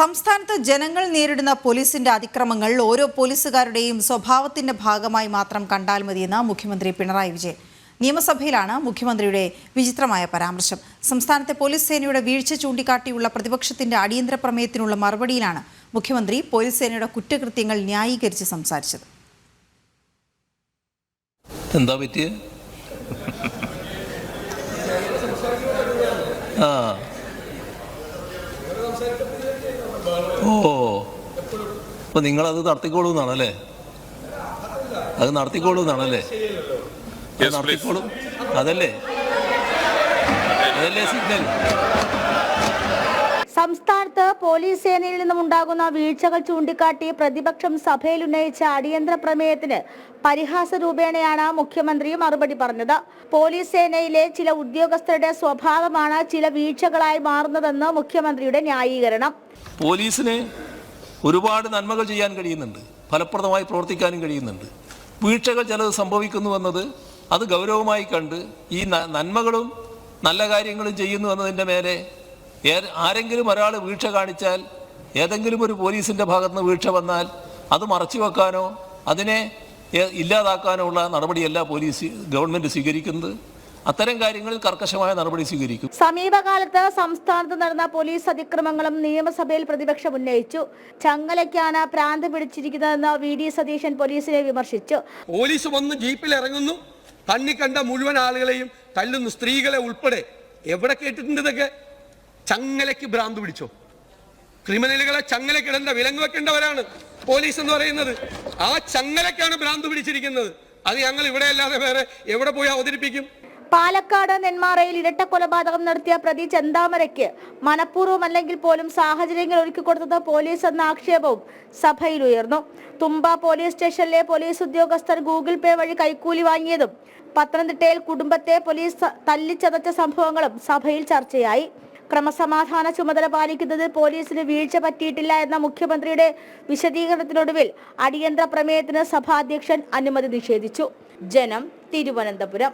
സംസ്ഥാനത്ത് ജനങ്ങൾ നേരിടുന്ന പോലീസിന്റെ അതിക്രമങ്ങൾ ഓരോ പോലീസുകാരുടെയും സ്വഭാവത്തിന്റെ ഭാഗമായി മാത്രം കണ്ടാൽ മതിയെന്ന് മുഖ്യമന്ത്രി പിണറായി വിജയൻ. നിയമസഭയിലാണ് മുഖ്യമന്ത്രിയുടെ വിചിത്രമായ പരാമർശം. സംസ്ഥാനത്തെ പോലീസ് സേനയുടെ വീഴ്ച ചൂണ്ടിക്കാട്ടിയുള്ള പ്രതിപക്ഷത്തിന്റെ അടിയന്തര പ്രമേയത്തിനുള്ള മറുപടിയിലാണ് മുഖ്യമന്ത്രി പോലീസ് സേനയുടെ കുറ്റകൃത്യങ്ങൾ ന്യായീകരിച്ച് സംസാരിച്ചത്. എന്താ പറ്റിയ അപ്പൊ നിങ്ങളത് നടത്തിക്കോളൂന്നാണല്ലേ? അത് നടത്തിക്കോളൂന്നാണല്ലേ? നടത്തിക്കോളും. അതല്ലേ സിഗ്നൽ. സംസ്ഥാനത്ത് പോലീസ് സേനയിൽ നിന്നും ഉണ്ടാകുന്ന വീഴ്ചകൾ ചൂണ്ടിക്കാട്ടി പ്രതിപക്ഷം സഭയിൽ ഉന്നയിച്ച അടിയന്തര പ്രമേയത്തിന് പരിഹാസ രൂപേണയാണ് മുഖ്യമന്ത്രി മറുപടി പറഞ്ഞത്. പോലീസ് സേനയിലെ ചില ഉദ്യോഗസ്ഥരുടെ സ്വഭാവമാണ് ചില വീഴ്ചകളായി മാറുന്നതെന്ന് മുഖ്യമന്ത്രിയുടെ ന്യായീകരണം. പോലീസിന് ഒരുപാട് നന്മകൾ ചെയ്യാൻ കഴിയുന്നുണ്ട്, ഫലപ്രദമായി പ്രവർത്തിക്കാനും കഴിയുന്നുണ്ട്. വീഴ്ചകൾ ചിലത് സംഭവിക്കുന്നുവെന്നത് അത് ഗൗരവമായി കണ്ട് ഈ നന്മകളും നല്ല കാര്യങ്ങളും ചെയ്യുന്നു എന്നതിൻ്റെ മേലെ ആരെങ്കിലും ഒരാൾ വീഴ്ച കാണിച്ചാൽ, ഏതെങ്കിലും ഒരു പോലീസിൻ്റെ ഭാഗത്തുനിന്ന് വീഴ്ച വന്നാൽ അത് മറച്ചു വെക്കാനോ അതിനെ ഇല്ലാതാക്കാനോ ഉള്ള നടപടിയല്ല ഗവൺമെൻറ് സ്വീകരിക്കുന്നത്. അത്തരം കാര്യങ്ങളിൽ കർക്കശമായ നടപടി സ്വീകരിക്കും. സമീപകാലത്ത് സംസ്ഥാനത്ത് നടന്ന പോലീസ് അതിക്രമങ്ങളും നിയമസഭയിൽ പ്രതിപക്ഷം ഉന്നയിച്ചു. ചങ്ങലയ്ക്കാണ് പ്രാന്ത് പിടിച്ചിരിക്കുന്നതെന്ന് വി.ഡി. സതീശൻ പോലീസിനെ വിമർശിച്ചു. പോലീസ് വന്ന് ജീപ്പിൽ ഇറങ്ങുന്നു, കണ്ണി കണ്ട മുഴുവൻ ആളുകളെയും തല്ലുന്നു, സ്ത്രീകളെ ഉൾപ്പെടെ. എവിടെ കേട്ടിട്ടുണ്ട് ഇതൊക്കെ? ചങ്ങലയ്ക്ക് ഭ്രാന്ത് പിടിച്ചോ? ക്രിമിനലുകളെ ചങ്ങലക്കിടേണ്ട, വിലങ്ങ് വെക്കേണ്ടവരാണ് പോലീസ് എന്ന് പറയുന്നത്. ആ ചങ്ങലക്കാണ് ഭ്രാന്ത് പിടിച്ചിരിക്കുന്നത്. അത് ഞങ്ങൾ ഇവിടെ അല്ലാതെ വേറെ എവിടെ പോയി അവതരിപ്പിക്കും? പാലക്കാട് നെന്മാറയിൽ ഇരട്ട കൊലപാതകം നടത്തിയ പ്രതി ചെന്താമരയ്ക്ക് മനഃപൂർവ്വമല്ലെങ്കിൽ പോലും സാഹചര്യങ്ങൾ ഒരുക്കിക്കൊടുത്തത് പോലീസ് എന്ന ആക്ഷേപവും സഭയിൽ ഉയർന്നു. തുമ്പ പോലീസ് സ്റ്റേഷനിലെ പോലീസ് ഉദ്യോഗസ്ഥർ ഗൂഗിൾ പേ വഴി കൈക്കൂലി വാങ്ങിയതും പത്തനംതിട്ടയിൽ കുടുംബത്തെ പോലീസ് തല്ലിച്ചതച്ച സംഭവങ്ങളും സഭയിൽ ചർച്ചയായി. ക്രമസമാധാന ചുമതല പാലിക്കുന്നതിൽ പോലീസിന് വീഴ്ച പറ്റിയിട്ടില്ല എന്ന മുഖ്യമന്ത്രിയുടെ വിശദീകരണത്തിനൊടുവിൽ അടിയന്തര പ്രമേയത്തിന് സഭാധ്യക്ഷൻ അനുമതി നിഷേധിച്ചു. ജനം, തിരുവനന്തപുരം.